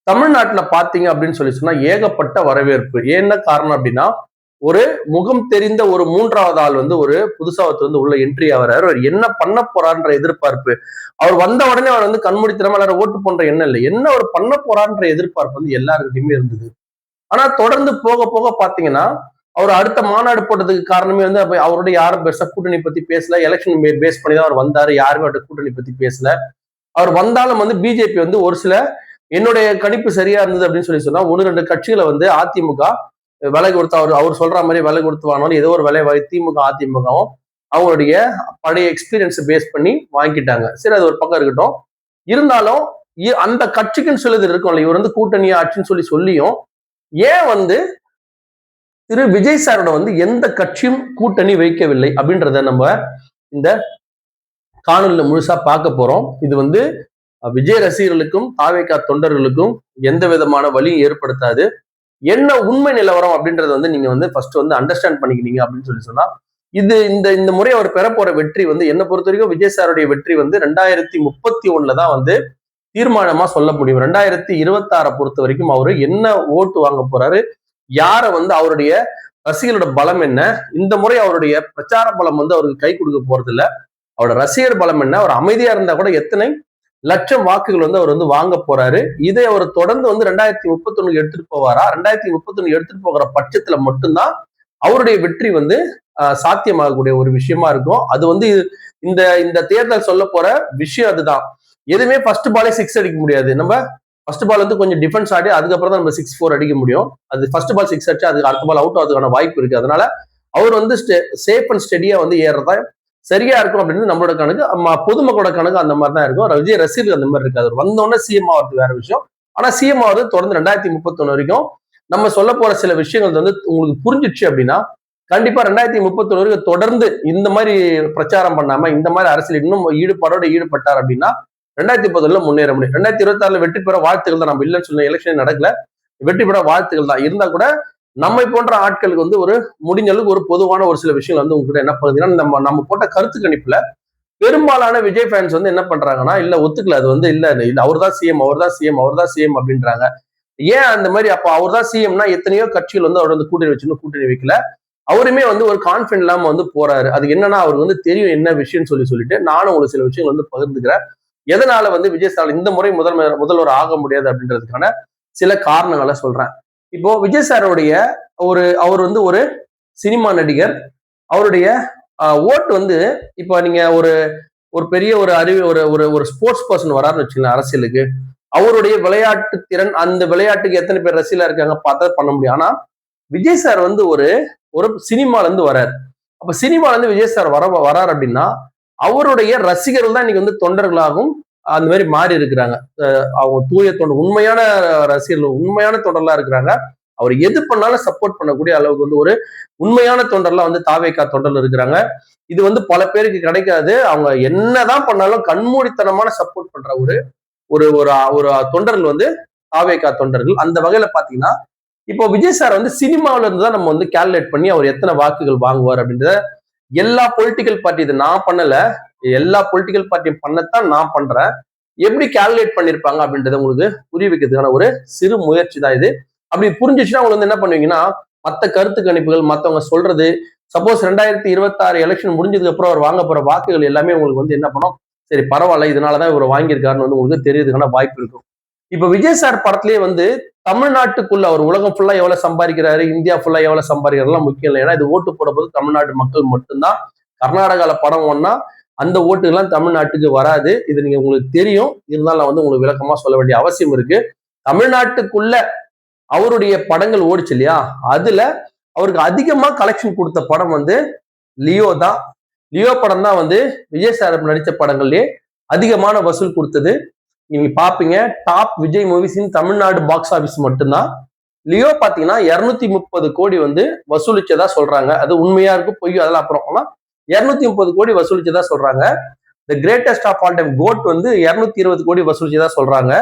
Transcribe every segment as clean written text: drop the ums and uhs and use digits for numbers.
தமிழ்நாட்டுல பாத்தீங்க அப்படின்னு சொன்னா ஏகப்பட்ட வரவேற்பு. என்ன காரணம் அப்படின்னா, ஒரு முகம் தெரிந்த ஒரு 3வது ஆள் வந்து ஒரு புதுசா ஒருத்தர் வந்து உள்ள என்ட்ரி ஆகுறாரு. அவர் என்ன பண்ண போறார்ன்ற எதிர்பார்ப்பு. அவர் வந்த உடனே அவர் வந்து கண்மூடித்தனமா எல்லாரும் ஓட்டு பண்ற எண்ணம் இல்லை. என்ன அவர் பண்ண போறார்ன்ற எதிர்பார்ப்பு வந்து எல்லாருக்கிட்டையுமே இருந்தது. ஆனா தொடர்ந்து போக போக பாத்தீங்கன்னா, அவர் அடுத்த மாநாடு போட்டதுக்கு காரணமே வந்து அவருடைய யாரும் பெருசா கூட்டணி பத்தி பேசல. எலெக்ஷன் பேஸ் பண்ணி தான் அவர் வந்தாரு. யாருமே அவர்கிட்ட கூட்டணி பத்தி பேசல. அவர் வந்தாலும் வந்து பிஜேபி வந்து ஒரு சில என்னுடைய கணிப்பு சரியா இருந்தது அப்படின்னு சொன்னா 1-2 கட்சிகளை வந்து அதிமுக விலை கொடுத்து அவர் சொல்ற மாதிரி விலை கொடுத்து வாங்கணும் ஏதோ ஒரு விலை திமுக அதிமுகவும் அவங்களுடைய பழைய எக்ஸ்பீரியன்ஸ் பேஸ் பண்ணி வாங்கிட்டாங்க. சரி, அது ஒரு பக்கம் இருக்கட்டும். இருந்தாலும் அந்த கட்சிக்குன்னு சொல்லுது இருக்கும்ல, இவர் வந்து கூட்டணி ஆட்சின்னு சொல்லியும் ஏன் வந்து திரு விஜய் சாரோட வந்து எந்த கட்சியும் கூட்டணி வைக்கவில்லை அப்படின்றத நம்ம இந்த காணொலியில முழுசா பார்க்க போறோம். இது வந்து விஜய் ரசிகர்களுக்கும் தாவேகா தொண்டர்களுக்கும் எந்த விதமான வழியும் ஏற்படுத்தாது. என்ன உண்மை நிலவரம் அப்படின்றத வந்து நீங்க வந்து ஃபர்ஸ்ட் வந்து அண்டர்ஸ்டாண்ட் பண்ணிக்கினீங்க அப்படின்னு சொன்னா இது இந்த முறை அவர் பெற போற வெற்றி வந்து என்ன பொறுத்த வரைக்கும் விஜய் சாருடைய வெற்றி வந்து 2031 தான் வந்து தீர்மானமா சொல்ல முடியும். 2026 பொறுத்த வரைக்கும் அவரு என்ன ஓட்டு வாங்க போறாரு, யார வந்து அவருடைய ரசிகர்களோட பலம் என்ன, இந்த முறை அவருடைய பிரச்சார பலம் வந்து அவருக்கு கை கொடுக்க போறது இல்ல. அவரோட ரசிகர் பலம் என்ன, அவர் அமைதியா இருந்தா கூட எத்தனை லட்சம் வாக்குகள் வந்து அவர் வந்து வாங்க போறாரு. இதை அவர் தொடர்ந்து வந்து 2031 எடுத்துட்டு போவாரா, 2031 எடுத்துட்டு போகிற பட்சத்துல மட்டும்தான் அவருடைய வெற்றி வந்து சாத்தியமாகக்கூடிய ஒரு விஷயமா இருக்கும். அது வந்து இந்த இந்த தேர்தல் சொல்ல போற விஷயம் அதுதான். எதுவுமே ஃபர்ஸ்ட் பாலே 6 அடிக்க முடியாது. நம்ம ஃபர்ஸ்ட் பால் வந்து கொஞ்சம் டிஃபென்ஸ் ஆடி அதுக்கப்புறம் தான் நம்ம 6-4 அடிக்க முடியும். அது ஃபர்ஸ்ட் பால் 6 அடிச்சு அதுக்கு அடுத்த பால் அவுட் ஆகிறதுக்கான வாய்ப்பு இருக்கு. அதனால அவர் வந்து சேஃப் அண்ட் ஸ்டெடியா வந்து ஏறதா சரியா இருக்கும் அப்படின்னு நம்மளோட கணக்கு. பொதுமக்களோட கணக்கு அந்த மாதிரி தான் இருக்கும். விஜய் ரசிகர்கள் அந்த மாதிரி இருக்காது. வந்தோடனே சிஎம் ஆகிறது வேற விஷயம். ஆனா சிஎம் ஆகிறது தொடர்ந்து 2031 வரைக்கும் நம்ம சொல்ல போற சில விஷயங்கள் வந்து உங்களுக்கு புரிஞ்சிச்சு அப்படின்னா கண்டிப்பா 2031 வரைக்கும் தொடர்ந்து இந்த மாதிரி பிரச்சாரம் பண்ணாம இந்த மாதிரி அரசியல் இன்னும் ஈடுபாடோட ஈடுபட்டார் அப்படின்னா 2030 முன்னேற முடியும். 2026 வெற்றி பெற வாழ்த்துக்கள் தான். நம்ம இல்லைன்னு சொல்ல எலெக்ஷன் நடக்கல, வெற்றி பெற வாழ்த்துக்கள் தான். இருந்தா கூட நம்மை போன்ற ஆட்களுக்கு வந்து ஒரு முடிஞ்ச அளவுக்கு ஒரு பொதுவான ஒரு சில விஷயங்கள் வந்து உங்ககிட்ட என்ன பண்ணுதுன்னா நம்ம போட்ட கருத்து கணிப்புல பெரும்பாலான விஜய் ஃபேன்ஸ் வந்து என்ன பண்றாங்கன்னா இல்ல ஒத்துக்கல, அது வந்து இல்ல அவர் தான் சிஎம் அவர் தான் சிஎம் அவர் தான் சிஎம் அப்படின்றாங்க. ஏன் அந்த மாதிரி அப்ப அவர் தான் சிஎம்னா எத்தனையோ கட்சிகள் வந்து அவர் வந்து கூட்டணி வச்சுன்னு கூட்டணி வைக்கல. அவருமே வந்து ஒரு கான்பிடன்ட் இல்லாம வந்து போறாரு. அதுக்கு என்னன்னா அவருக்கு வந்து தெரியும் என்ன விஷயம்னு சொல்லிட்டு நானும் உங்களுக்கு சில விஷயங்கள் வந்து பகிர்ந்துக்கிறேன். எதனால வந்து விஜய் ஸ்டாலின் இந்த முறை முதல்வர் ஆக முடியாது அப்படின்றதுக்கான சில காரணங்களை சொல்றேன். இப்போ விஜய் சாருடைய அவர் வந்து ஒரு சினிமா நடிகர். அவருடைய ஓட்டு வந்து இப்போ நீங்க ஒரு பெரிய ஒரு ஸ்போர்ட்ஸ் பர்சன் வராருன்னு வச்சுக்கலாம் அரசியலுக்கு, அவருடைய விளையாட்டு திறன் அந்த விளையாட்டுக்கு எத்தனை பேர் ரசிகலா இருக்காங்க பார்த்தா பண்ண முடியும். ஆனா விஜய் சார் வந்து ஒரு சினிமால இருந்து வராரு. அப்ப சினிமால இருந்து விஜய் சார் வராரு அப்படின்னா அவருடைய ரசிகர்கள் தான் இன்னைக்கு வந்து தொண்டர்களாகவும் அந்த மாதிரி மாறி இருக்கிறாங்க. அவங்க தூய தொண்டர், உண்மையான ரசிகர்கள், உண்மையான தொண்டர்களா இருக்கிறாங்க. அவர் எது பண்ணாலும் சப்போர்ட் பண்ணக்கூடிய அளவுக்கு வந்து ஒரு உண்மையான தொண்டர்லாம் வந்து தாவேகா தொண்டர்கள் இருக்கிறாங்க. இது வந்து பல பேருக்கு கிடைக்காது. அவங்க என்னதான் பண்ணாலும் கண்மூடித்தனமான சப்போர்ட் பண்ற ஒரு ஒரு தொண்டர்கள் வந்து தாவேகா தொண்டர்கள். அந்த வகையில பாத்தீங்கன்னா இப்போ விஜய் சார் வந்து சினிமாவில இருந்து தான் நம்ம வந்து கால்குலேட் பண்ணி அவர் எத்தனை வாக்குகள் வாங்குவார் அப்படின்றத எல்லா பொலிட்டிக்கல் பார்ட்டி, இது நான் பண்ணல, எல்லா பொலிட்டிக்கல் பார்ட்டியும் பண்ணத்தான் நான் பண்றேன். எப்படி கால்குலேட் பண்ணிருப்பாங்க அப்படின்றத உங்களுக்கு புரிய வைக்கிறதுக்கான ஒரு சிறு முயற்சி தான் இது. அப்படி புரிஞ்சிச்சுன்னா உங்களுக்கு வந்து என்ன பண்ணுவீங்கன்னா மத்த கருத்து கணிப்புகள் மத்தவங்க சொல்றது, சப்போஸ் 2026 எலெக்ஷன் முடிஞ்சதுக்கு அப்புறம் அவர் வாங்க போற வாக்குகள் எல்லாமே உங்களுக்கு வந்து என்ன பண்ணும், சரி பரவாயில்ல இதனாலதான் இவர் வாங்கியிருக்காருன்னு வந்து உங்களுக்கு தெரியறதுக்கான வாய்ப்பு இருக்கும். இப்ப விஜய் சார் படத்திலேயே வந்து தமிழ்நாட்டுக்குள்ள அவர் உலகம் ஃபுல்லா எவ்வளவு சம்பாதிக்கிறாரு, இந்தியா ஃபுல்லா எவ்வளவு சம்பாதிக்கிறாருலாம் முக்கியம் இல்லை. ஏன்னா இது ஓட்டு போட போது தமிழ்நாட்டு மக்கள் மட்டும்தான். கர்நாடகால படம் ஒன்னா அந்த ஓட்டுகள்லாம் தமிழ்நாட்டுக்கு வராது. இது நீங்க உங்களுக்கு தெரியும். இருந்தாலும் நான் வந்து உங்களுக்கு விளக்கமா சொல்ல வேண்டிய அவசியம் இருக்கு. தமிழ்நாட்டுக்குள்ள அவருடைய படங்கள் ஓடிச்சு இல்லையா, அதுல அவருக்கு அதிகமா கலெக்ஷன் கொடுத்த படம் வந்து லியோ தான். லியோ படம் தான் வந்து விஜய் சார் நடித்த படங்கள்லயே அதிகமான வசூல் கொடுத்தது. நீங்க பாப்பீங்க top Vijay movies in Tamil Nadu box office மட்டும்தான். லியோ பாத்தீங்கன்னா 230 கோடி வந்து வசூலிச்சதா சொல்றாங்க. அது உண்மையா இருக்கும் பொய் அதெல்லாம் அப்புறம். ஆனா 230 கோடி வசூலிச்சதா சொல்றாங்க. The greatest of all time goat வந்து 220 கோடி வசூலிச்சதா சொல்றாங்க.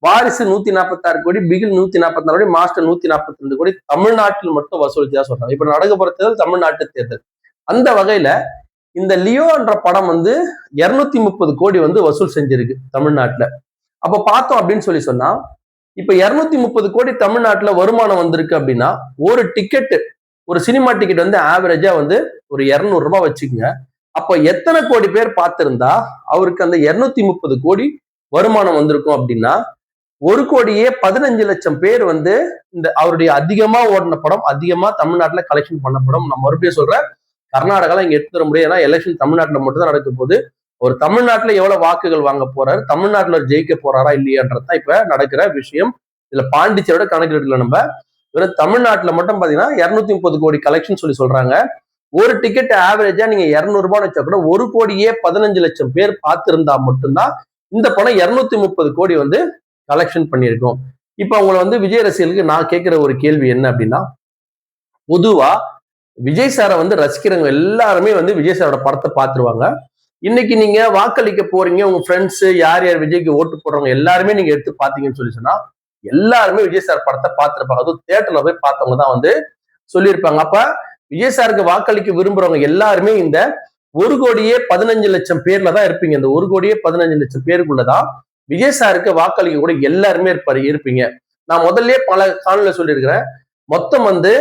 வாரிசு 146 கோடி, பிகில் 144 கோடி, மாஸ்டர் 142 கோடி தமிழ்நாட்டில் மட்டும் வசூலிச்சதா சொல்றாங்க. இப்ப நடக்க போற தேர்தல் தமிழ்நாட்டு தேர்தல். அந்த வகையில இந்த லியோ என்ற படம் வந்து 230 கோடி வந்து வசூல் செஞ்சிருக்கு தமிழ்நாட்டுல. அப்ப பார்த்தோம் அப்படின்னு சொன்னா இப்ப 230 கோடி தமிழ்நாட்டுல வருமானம் வந்திருக்கு அப்படின்னா ஒரு டிக்கெட், ஒரு சினிமா டிக்கெட் வந்து ஆவரேஜா வந்து ஒரு 200 ரூபாய் வச்சுக்கோங்க. அப்ப எத்தனை கோடி பேர் பார்த்திருந்தா அவருக்கு அந்த 230 கோடி வருமானம் வந்திருக்கும் அப்படின்னா 1,15,00,000 பேர் வந்து இந்த அவருடைய அதிகமா ஓடின படம், அதிகமா தமிழ்நாட்டுல கலெக்ஷன் பண்ண படம். நான் மறுபடியும் சொல்றேன், கர்நாடகால இங்க எடுத்து வர முடியாது. ஏன்னா எலெக்ஷன் தமிழ்நாட்டுல மட்டும் தான் நடக்க போகுது. ஒரு தமிழ்நாட்டுல எவ்வளவு வாக்குகள் வாங்க போறாரு, தமிழ்நாட்டுல ஜெயிக்க போறாரா இல்லையான்றதுதான் இப்ப நடக்கிற விஷயம். இதுல பாண்டிச்சேரியோட கணக்கு எடுக்கல நம்ம. வெறும் தமிழ்நாட்டுல மட்டும் பாத்தீங்கன்னா 230 கோடி கலெக்ஷன் சொல்லி சொல்றாங்க. ஒரு டிக்கெட் ஆவரேஜா நீங்க 200 ரூபாய் வச்சா கூட 1,15,00,000 பேர் பார்த்திருந்தா மட்டும்தான் இந்த படம் 230 கோடி வந்து கலெக்ஷன் பண்ணியிருக்கோம். இப்ப உங்களை வந்து விஜய் ரசிகர்களுக்கு நான் கேட்கிற ஒரு கேள்வி என்ன அப்படின்னா, பொதுவா விஜய் சாரை வந்து ரசிக்கிறவங்க எல்லாருமே வந்து விஜய் சாரோட படத்தை பார்த்துருவாங்க. இன்னைக்கு நீங்க வாக்களிக்க போறீங்க, உங்க ஃப்ரெண்ட்ஸ் யார் யார் விஜய்க்கு ஓட்டு போடுறவங்க எல்லாருமே நீங்க எடுத்து பாத்தீங்கன்னு சொல்லி சொன்னா எல்லாருமே விஜய் சார் படத்தை பார்த்திருப்பாங்க. அதுவும் தியேட்டர்ல போய் பார்த்தவங்க தான் வந்து சொல்லியிருப்பாங்க. அப்ப விஜய் சாருக்கு வாக்களிக்க விரும்புறவங்க எல்லாருமே இந்த 1,15,00,000 பேர்ல தான் இருப்பீங்க. இந்த 1,15,00,000 பேருக்குள்ளதான் விஜய் சாருக்கு வாக்களிக்க கூட எல்லாருமே இருப்பீங்க. நான் முதல்ல பல காணொலியில சொல்லியிருக்கிறேன். மொத்தம் வந்து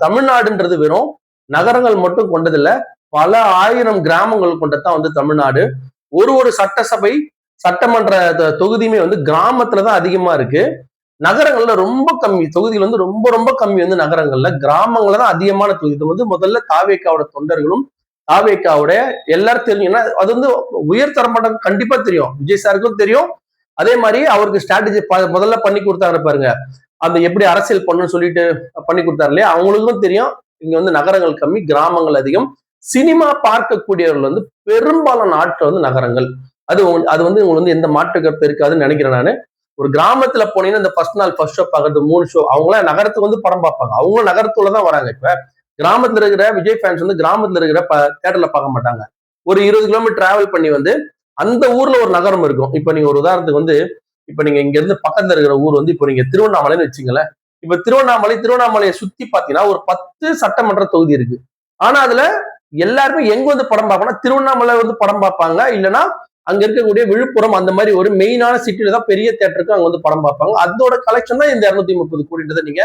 தமிழ்நாடுன்றது வெறும் நகரங்கள் மட்டும் கொண்டதில்ல, பல ஆயிரம் கிராமங்கள் கொண்டதான் வந்து தமிழ்நாடு. ஒரு சட்டசபை சட்டமன்ற தொகுதியுமே வந்து கிராமத்துலதான் அதிகமா இருக்கு. நகரங்கள்ல ரொம்ப கம்மி, தொகுதிகள் வந்து ரொம்ப ரொம்ப கம்மி வந்து நகரங்கள்ல. கிராமங்கள்ல தான் அதிகமான தொகுதி. இது வந்து முதல்ல தாவேக்காவோட தொண்டர்களும் தாவேக்காவோட எல்லாரும் தெரியும்னா அது வந்து உயர்தரப்பட்ட கண்டிப்பா தெரியும், விஜய் சாருக்கும் தெரியும். அதே மாதிரி அவருக்கு ஸ்ட்ராட்டஜி முதல்ல பண்ணி கொடுத்தாரு பாருங்க, அந்த எப்படி அரசியல் பண்ணணும்னு சொல்லிட்டு பண்ணி கொடுத்தாரு இல்லையா, அவங்களுக்கும் தெரியும் இங்க வந்து நகரங்கள் கம்மி, கிராமங்கள் அதிகம். சினிமா பார்க்கக்கூடியவர்கள் வந்து பெரும்பாலான ஆட்கள் வந்து நகரங்கள். அது வந்து உங்களுக்கு வந்து எந்த மாற்று கருத்து இருக்காதுன்னு நினைக்கிறேன் நானு. ஒரு கிராமத்துல போனீங்கன்னா இந்த ஃபர்ஸ்ட் நாள் ஃபர்ஸ்ட் ஷோ பார்க்கறது 3 ஷோ, அவங்களாம் நகரத்துக்கு வந்து படம் பார்ப்பாங்க. அவங்களும் நகரத்துலதான் வராங்க. இப்ப கிராமத்துல இருக்கிற விஜய் ஃபேன்ஸ் வந்து கிராமத்துல இருக்கிற தியேட்டர்ல பார்க்க மாட்டாங்க. ஒரு 20 கிலோமீட்டர் டிராவல் பண்ணி வந்து அந்த ஊர்ல ஒரு நகரம் இருக்கும். இப்ப நீங்க ஒரு உதாரணத்துக்கு வந்து இப்ப நீங்க இங்க இருந்து பக்கத்துல இருக்கிற ஊர் வந்து இப்போ நீங்க திருவண்ணாமலைன்னு வச்சுங்களேன். இப்ப திருவண்ணாமலையை சுத்தி பாத்தீங்கன்னா ஒரு 10 சட்டமன்ற தொகுதி இருக்கு. ஆனா அதுல எல்லாருமே எங்க வந்து படம் பார்ப்பாங்கன்னா திருவண்ணாமலை வந்து படம் பார்ப்பாங்க, இல்லைன்னா அங்க இருக்கக்கூடிய விழுப்புரம் அந்த மாதிரி ஒரு மெயினான சிட்டில தான் பெரிய தியேட்டருக்கு அங்க வந்து படம் பார்ப்பாங்க. அதோட கலெக்ஷன் தான் இந்த 230 கோடின்றதை நீங்க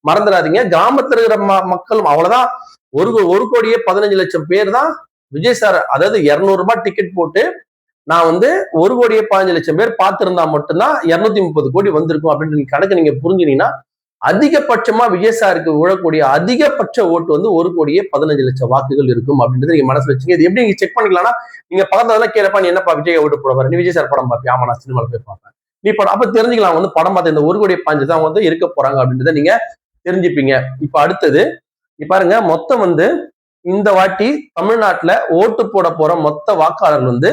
மறந்துடாதீங்க. கிராமத்துல இருக்கிற மக்களும் அவ்வளவுதான். 1,15,00,000 பேர் தான் விஜய் சார், அதாவது 200 ரூபாய் டிக்கெட் போட்டு நான் வந்து 1,15,00,000 பேர் பார்த்திருந்தா மட்டும்தான் 230 கோடி வந்திருக்கும் அப்படின்னு கணக்கு நீங்க புரிஞ்சுனீங்கன்னா அதிகபட்சமா விஜய் சாருக்கு விழக்கூடிய அதிகபட்ச ஓட்டு வந்து 1,15,00,000 வாக்குகள் இருக்கும் அப்படின்றது நீங்க மனசுல வச்சுங்க. இது எப்படி நீங்க செக் பண்ணிக்கலாம்னா, நீங்க பக்கத்துல கேட்பா நீ என்னப்பா விஜய் ஓட்டு போடுவாரு, நீ விஜய் சார் படம் பார்ப்பியா? ஆமா, நான் சினிமால போய் பார்ப்பேன். நீ படம் அப்ப தெரிஞ்சுக்கலாம் வந்து படம் பார்த்த இந்த 1,15,00,000 தான் வந்து இருக்க போறாங்க அப்படின்றத நீங்க தெரிஞ்சுப்பீங்க. இப்ப அடுத்தது பாருங்க, மொத்தம் வந்து இந்த வாட்டி தமிழ்நாட்டுல ஓட்டு போட போற மொத்த வாக்காளர்கள் வந்து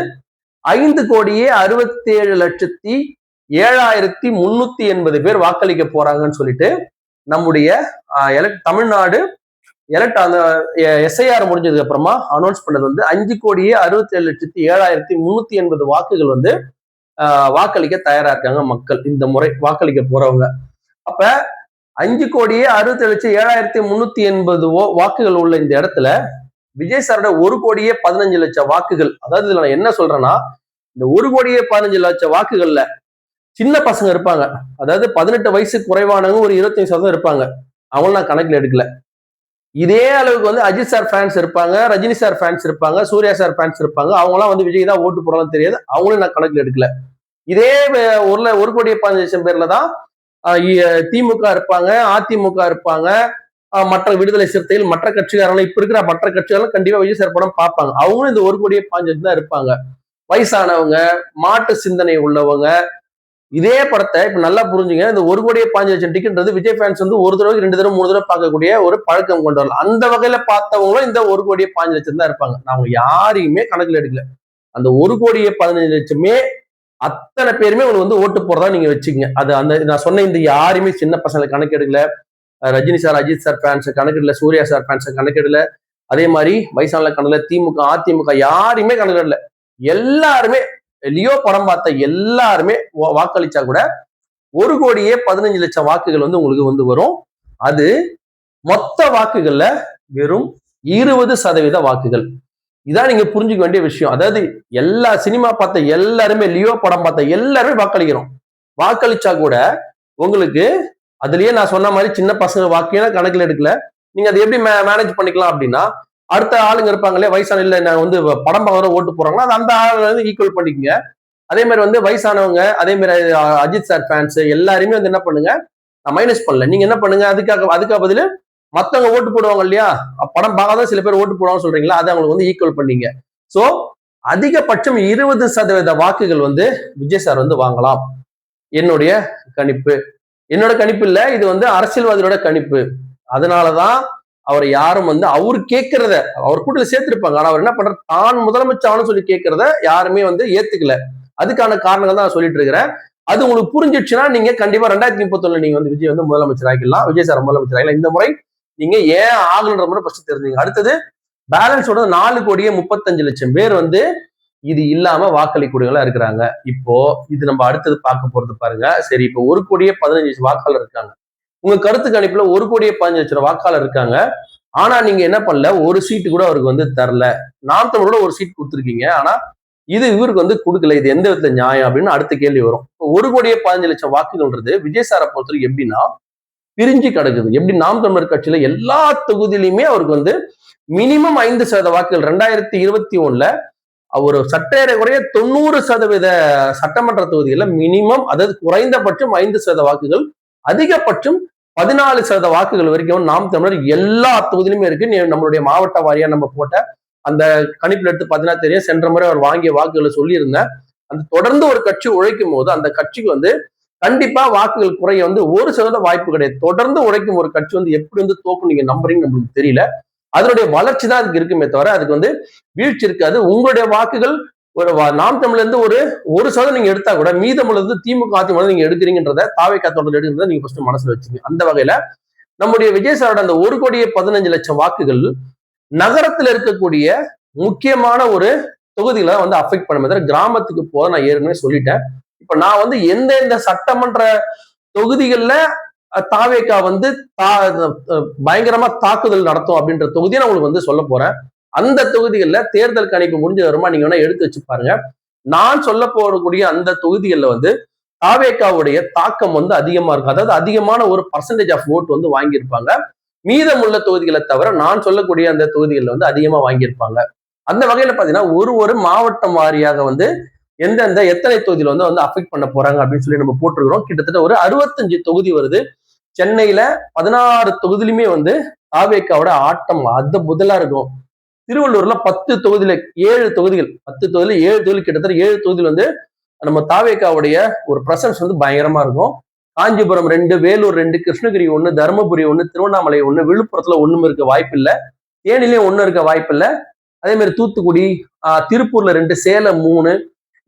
5,67,07,380 பேர் வாக்களிக்க போறாங்கன்னு சொல்லிட்டு நம்முடைய தமிழ்நாடு அந்த எஸ்ஐஆர் முடிஞ்சதுக்கு அப்புறமா அனௌன்ஸ் பண்ணது வந்து 5,67,07,380 வாக்குகள் வந்து வாக்களிக்க தயாரா இருக்காங்க மக்கள் இந்த முறை வாக்களிக்க போறவங்க. அப்ப 5,67,07,380 வாக்குகள் உள்ள இந்த இடத்துல விஜய் சாரோட 1,15,00,000 வாக்குகள். அதாவது இதுல நான் என்ன சொல்றேன்னா, இந்த 1,15,00,000 வாக்குகள்ல சின்ன பசங்க இருப்பாங்க, அதாவது 18 வயசு குறைவானவங்க ஒரு 25% இருப்பாங்க. அவங்களும் நான் கணக்குல எடுக்கல. இதே அளவுக்கு வந்து அஜித் சார் ஃபேன்ஸ் இருப்பாங்க, ரஜினி சார் ஃபேன்ஸ் இருப்பாங்க, சூர்யா சார் ஃபேன்ஸ் இருப்பாங்க. அவங்களாம் வந்து விஜய் தான் ஓட்டு போடலாம் தெரியாது, அவங்களும் நான் கணக்குல எடுக்கல. இதே 1,15,00,000 பேர்ல தான் திமுக இருப்பாங்க, அதிமுக இருப்பாங்க, மற்ற விடுதலை சிறுத்தைகள், மற்ற கட்சிக்காரங்க, இப்ப இருக்கிற மற்ற கட்சிகாரங்க கண்டிப்பா விஜய் சார் படம் பார்ப்பாங்க. அவங்களும் இந்த 1,15,00,000 தான் இருப்பாங்க. வயசானவங்க, மாட்டு சிந்தனை உள்ளவங்க. இதே படத்தை இப்ப நல்லா புரிஞ்சுங்க, இந்த 1,15,00,000 டிக்கெட்ன்றது விஜய் ஃபேன்ஸ் வந்து ஒரு தடவை 2 தடவை 3 தடவை பார்க்கக்கூடிய ஒரு பழக்கம் கொண்டு வரலாம். அந்த வகையில பார்த்தவங்களும் இந்த 1,15,00,000 தான் இருப்பாங்க. நான் அவங்க யாரையுமே கணக்குல எடுக்கல. அந்த 1,15,00,000 அத்தனை பேருமே உங்களுக்கு வந்து ஓட்டு போறதா நீங்க வச்சுக்கங்க. அது அந்த நான் சொன்ன இந்த யாருமே சின்ன பசங்களை கணக்கு எடுக்கல, Rajini sir Ajith sir fans கணக்கெடல, சூர்யா சார் ஃபேன்ஸ் கணக்கெடல, அதே மாதிரி வயசான கணக்குல திமுக அதிமுக யாருமே கணக்கெடல. எல்லாருமே லியோ படம் பார்த்த எல்லாருமே வாக்களிச்சா கூட 1,15,00,000 வாக்குகள் வந்து உங்களுக்கு வந்து வரும். அது மொத்த வாக்குகள்ல வெறும் 20% வாக்குகள். இதான் நீங்க புரிஞ்சுக்க வேண்டிய விஷயம். அதாவது எல்லா சினிமா பார்த்த எல்லாருமே, லியோ படம் பார்த்த எல்லாருமே வாக்களிக்கிறோம். வாக்களிச்சா கூட உங்களுக்கு அதுலயே நான் சொன்ன மாதிரி சின்ன பசங்க வாக்கியம் கணக்குல எடுக்கல. நீங்க அதை எப்படி மேனேஜ் பண்ணிக்கலாம் அப்படின்னா, அடுத்த ஆளுங்க இருப்பாங்க இல்லையா, வயசான இல்ல நான் வந்து படம் பார்க்க ஓட்டு போறாங்கன்னா அது அந்த ஆளு வந்து ஈக்குவல் பண்ணிக்கங்க. அதே மாதிரி வந்து வயசானவங்க, அதே மாதிரி அஜித் சார் ஃபேன்ஸ் எல்லாருமே வந்து என்ன பண்ணுங்க, நான் மைனஸ் பண்ணல. நீங்க என்ன பண்ணுங்க, அதுக்காக பதில் மத்தவங்க ஓட்டு போடுவாங்க இல்லையா, படம் பார்க்காத சில பேர் ஓட்டு போடுவாங்க சொல்றீங்களா, அதை அவங்களுக்கு வந்து ஈக்குவல் பண்ணீங்க. சோ அதிகபட்சம் 20% வாக்குகள் வந்து விஜய் சார் வந்து வாங்கலாம். என்னுடைய கணிப்பு. என்னோட கணிப்பு இல்ல, இது வந்து அரசியல்வாதியோட கணிப்பு. அதனாலதான் அவர் யாரும் வந்து அவர் கேட்கறத அவர் கூட்டத்தில் சேர்த்திருப்பாங்க. ஆனா அவர் என்ன பண்ற, தான் முதலமைச்சர் சொல்லி கேட்கறத யாருமே வந்து ஏத்துக்கல. அதுக்கான காரணங்கள் தான் நான் சொல்லிட்டு இருக்கிறேன். அது உங்களுக்கு புரிஞ்சிடுச்சுன்னா நீங்க கண்டிப்பா 2031 நீங்க வந்து விஜய் வந்து முதலமைச்சர் ஆகிடலாம், விஜய் சார் முதலமைச்சர் ஆகிடலாம். இந்த முறை நீங்க ஏன் ஆகணுன்ற முறை ஃபர்ஸ்ட் தெரிஞ்சுங்க. அடுத்தது பேலன்ஸோட 4,35,00,000 பேர் வந்து இது இல்லாம வாக்களிக்கூடியவங்களா இருக்கிறாங்க. இப்போ இது நம்ம அடுத்தது பார்க்க போறது பாருங்க. சரி, இப்போ 1,15,00,000 வாக்காளர் இருக்காங்க. உங்க கருத்து கணிப்புல 1,15,00,000 வாக்காளர் இருக்காங்க. ஆனா நீங்க என்ன பண்ணல, ஒரு சீட்டு கூட அவருக்கு வந்து தரல. நாம் தமிழோட ஒரு சீட் கொடுத்துருக்கீங்க, ஆனா இது இவருக்கு வந்து கொடுக்கல. இது எந்த விதத்துல நியாயம் அப்படின்னு அடுத்த கேள்வி வரும். 1,15,00,000 வாக்குகள்ன்றது விஜய் சாரை பொறுத்தவரைக்கும் எப்படின்னா பிரிஞ்சு கிடக்குது. எப்படி நாம் தமிழர் கட்சியில எல்லா தொகுதியிலுமே அவருக்கு வந்து மினிமம் 5% வாக்குகள் 2021 ஒரு சற்றேறக்குறைய 90% சட்டமன்ற தொகுதிகள்ல மினிமம், அதாவது குறைந்தபட்சம் 5% வாக்குகள், அதிகபட்சம் 14% வாக்குகள் வரைக்கும் நாம் தமிழர் எல்லா தொகுதியிலுமே இருக்கு. நம்மளுடைய மாவட்ட வாரியா நம்ம போட்ட அந்த கணிப்புல எடுத்து பார்த்தீங்கன்னா தெரியும். சென்ற முறை அவர் வாங்கிய வாக்குகளை சொல்லியிருந்தேன். அந்த தொடர்ந்து ஒரு கட்சி உழைக்கும் போது அந்த கட்சிக்கு வந்து கண்டிப்பா வாக்குகள் குறைய வந்து 1% வாய்ப்பு கிடையாது. தொடர்ந்து உழைக்கும் ஒரு கட்சி வந்து எப்படி வந்து தோக்கும் நீங்க நம்புறீங்க நம்மளுக்கு தெரியல. அதனுடைய வளர்ச்சி தான் அதுக்கு இருக்குமே தவிர அதுக்கு வந்து வீழ்ச்சி இருக்காது. உங்களுடைய வாக்குகள் ஒரு நாம் தமிழ்ல இருந்து ஒரு 1% நீங்க எடுத்தா கூட மீதமுள்ள இருந்து திமுக அதிமுக நீங்க எடுக்கிறீங்கன்றத தாவேக்கா தொடர்ந்து எடுக்கிறத நீங்க ஃபர்ஸ்ட் மனசுல வச்சுங்க. அந்த வகையில நம்முடைய விஜய் சாரோட அந்த 1,15,00,000 வாக்குகள் நகரத்துல இருக்கக்கூடிய முக்கியமான ஒரு தொகுதிகளை வந்து அஃபெக்ட் பண்ண கிராமத்துக்கு போக நான் ஏற்கனவே சொல்லிட்டேன். இப்ப நான் வந்து எந்தெந்த சட்டமன்ற தொகுதிகள்ல தாவேக்கா வந்து பயங்கரமா தாக்குதல் நடத்தும் அப்படின்ற தொகுதியை நான் உங்களுக்கு வந்து சொல்ல போறேன். அந்த தொகுதிகளில் தேர்தல் கணிப்பு முடிஞ்ச வருமா நீங்க வேணா எடுத்து வச்சு பாருங்க. நான் சொல்ல போறக்கூடிய அந்த தொகுதிகளில் வந்து தாவேக்காவுடைய தாக்கம் வந்து அதிகமா இருக்கும். அதாவது அதிகமான ஒரு பர்சன்டேஜ் ஆஃப் ஓட் வந்து வாங்கியிருப்பாங்க. மீதமுள்ள தொகுதிகளை தவிர நான் சொல்லக்கூடிய அந்த தொகுதிகளில் வந்து அதிகமா வாங்கியிருப்பாங்க. அந்த வகையில பாத்தீங்கன்னா ஒரு மாவட்டம் வாரியாக வந்து எந்தெந்த எத்தனை தொகுதியில வந்து அஃபெக்ட் பண்ண போறாங்க அப்படின்னு சொல்லி நம்ம போட்டிருக்கிறோம். கிட்டத்தட்ட ஒரு 65 தொகுதி வருது. சென்னையில 16 தொகுதியிலுமே வந்து தாவேக்காவோட ஆட்டம் அது முதலா இருக்கும். திருவள்ளூர்ல 10 தொகுதியில 7 தொகுதிகள் 10 தொகுதியில 7 தொகுதி கிட்டத்தட்ட 7 தொகுதியில் வந்து நம்ம தாவேக்காவுடைய ஒரு பிரசன்ஸ் வந்து பயங்கரமா இருக்கும். காஞ்சிபுரம் 2, வேலூர் 2, கிருஷ்ணகிரி 1, தருமபுரி 1, திருவண்ணாமலை 1, விழுப்புரத்துல 1 இருக்க வாய்ப்பு இல்லை, தேனிலையும் 1 இருக்க வாய்ப்பு இல்லை. அதே மாதிரி தூத்துக்குடி, திருப்பூர்ல 2, சேலம் 3,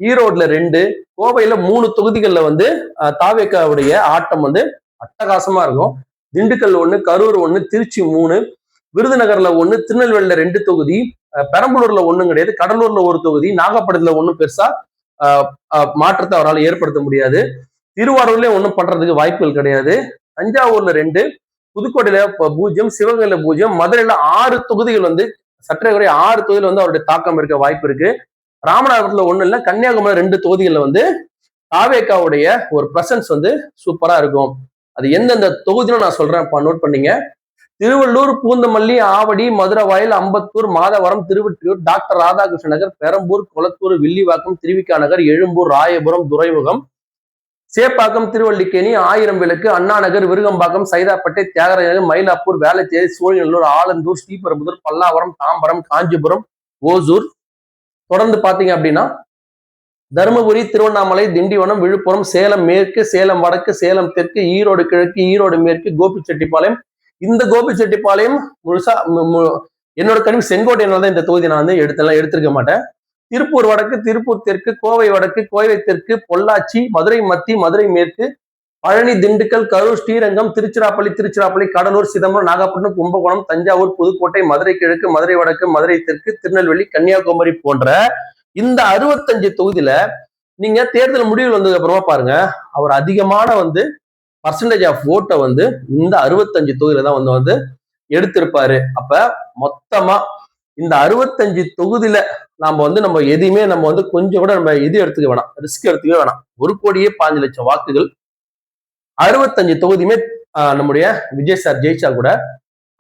ஈரோடுல 2, கோவையில 3 தொகுதிகளில் வந்து தாவேக்காவுடைய ஆட்டம் வந்து அட்டகாசமா இருக்கும். திண்டுக்கல் 1, கரூர் 1, திருச்சி 3, விருதுநகர்ல 1, திருநெல்வேலியில 2 தொகுதி, பெரம்பலூர்ல 1 கிடையாது, கடலூர்ல 1 தொகுதி, நாகப்பட்டினத்துல 1 பெருசா மாற்றத்தை அவரால் ஏற்படுத்த முடியாது. திருவாரூர்லயும் ஒன்றும் பண்றதுக்கு வாய்ப்புகள் கிடையாது. தஞ்சாவூர்ல 2, புதுக்கோட்டையில 0, சிவகங்கையில 0, மதுரையில 6 தொகுதிகள் வந்து சற்றே குறை 6 தொகுதியில் வந்து அவருடைய தாக்கம் இருக்க வாய்ப்பு இருக்கு. ராமநாதபுரத்துல 1 இல்லை, கன்னியாகுமரி 2 தொகுதிகளில் வந்து தாவேக்காவுடைய ஒரு பிரசன்ஸ் வந்து சூப்பரா இருக்கும். அது எந்தெந்த தொகுதியிலும் நான் சொல்றேன், நோட் பண்ணீங்க. திருவள்ளூர், பூந்தமல்லி, ஆவடி, மதுரவாயல், அம்பத்தூர், மாதவரம், திருவொற்றியூர், டாக்டர் ராதாகிருஷ்ண நகர், பெரம்பூர், கொளத்தூர், வில்லிவாக்கம், திருவிக்கா நகர், எழும்பூர், ராயபுரம், துறைமுகம், சேப்பாக்கம், திருவல்லிக்கேணி, 1000 விளக்கு, அண்ணா நகர், விருகம்பாக்கம், சைதாப்பேட்டை, தியாகராஜர், மயிலாப்பூர், வேளச்சேரி, சோழிநல்லூர், ஆலந்தூர், ஸ்ரீபெரும்புதூர், பல்லாவரம், தாம்பரம், காஞ்சிபுரம், ஓசூர். தொடர்ந்து பாத்தீங்க அப்படின்னா தருமபுரி, திருவண்ணாமலை, திண்டிவனம், விழுப்புரம், சேலம் மேற்கு, சேலம் வடக்கு, சேலம் தெற்கு, ஈரோடு கிழக்கு, ஈரோடு மேற்கு, கோபிச்செட்டிப்பாளையம். இந்த கோபிச்செட்டிப்பாளையம் முழுசா என்னோட கணிப்பு செங்கோட்டையினால இந்த தொகுதி நான் வந்து எடுத்திருக்க மாட்டேன். திருப்பூர் வடக்கு, திருப்பூர் தெற்கு, கோவை வடக்கு, கோவை தெற்கு, பொள்ளாச்சி, மதுரை மத்தி, மதுரை மேற்கு, பழனி, திண்டுக்கல், கரூர், ஸ்ரீரங்கம், திருச்சிராப்பள்ளி, கடலூர், சிதம்பரம், நாகப்பட்டினம், கும்பகோணம், தஞ்சாவூர், புதுக்கோட்டை, மதுரை கிழக்கு, மதுரை வடக்கு, மதுரை தெற்கு, திருநெல்வேலி, கன்னியாகுமரி போன்ற இந்த 65 தொகுதியில நீங்க தேர்தல் முடிவுகள் வந்ததுக்கு அப்புறமா பாருங்க, அவர் அதிகமான வந்து பர்சன்டேஜ் ஆஃப் ஓட்டை வந்து இந்த 65 தொகுதியில தான் வந்து எடுத்திருப்பாரு. அப்ப மொத்தமா இந்த 65 தொகுதியில நம்ம எதையுமே நம்ம வந்து கொஞ்சம் கூட நம்ம இது எடுத்துக்க வேணாம், ரிஸ்க் எடுத்துக்க வேணாம். 1,15,00,000 வாக்குகள் 65 தொகுதியுமே நம்முடைய விஜய் சார் ஜெயிச்சா கூட